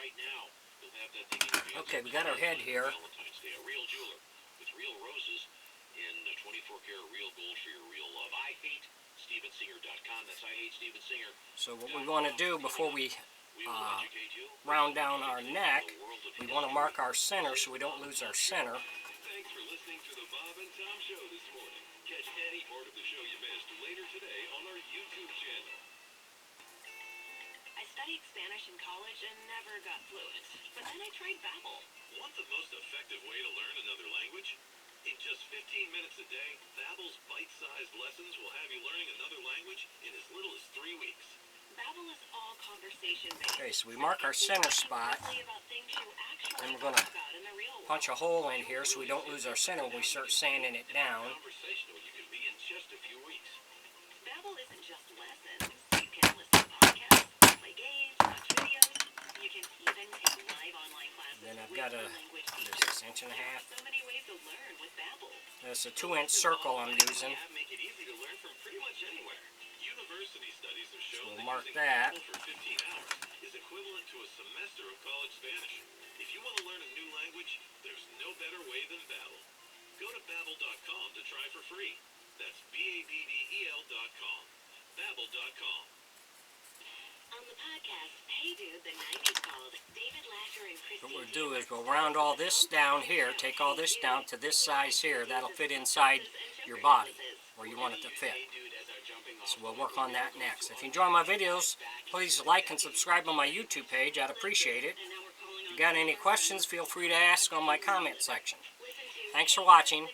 right now. You'll have that thing in your hands. Okay, we got our head here. Valentine's Day, a real jeweler with real roses in 24 karat real gold for your real love. IHateStevensinger.com. That's IHateStevensinger. So what we want to do before we round down our neck, we want to mark our center so we don't lose our center. Thanks for listening to the Bob and Tom Show this morning. Catch any part of the show you missed later today on our YouTube channel. I studied Spanish in college and never got fluent, but then I tried Babbel. Want the most effective way to learn another language? In just 15 minutes a day, Babbel's bite-sized lessons will have you learning another language in as little as 3 weeks. Babbel is all conversation-based. Okay, so we mark our center spot, and we're going to punch a hole in here so we don't lose our center when we start sanding it down. Conversational you can be in just a few weeks. Babbel isn't just lessons. You can listen to podcasts, play games, watch videos. You can even take live online classes. Then I've got a inch and a half. So many ways to learn with Babbel. That's a 2-inch circle I'm using. Make it easy to learn from pretty much anywhere. University studies have shown So we'll that mark using that. Babbel for 15 hours is equivalent to a semester of college Spanish. If you want to learn a new language, there's no better way than Babbel. Go to Babbel.com to try for free. That's BABBEL.com. Babbel.com. On the podcast, Hey Dude, the 90s called, David Lasher and Christine. What we'll do is we'll round all this down here, take all this down to this size here. That'll fit inside your body where you want it to fit. So we'll work on that next. If you enjoy my videos, please like and subscribe on my YouTube page. I'd appreciate it. If you got any questions, feel free to ask on my comment section. Thanks for watching.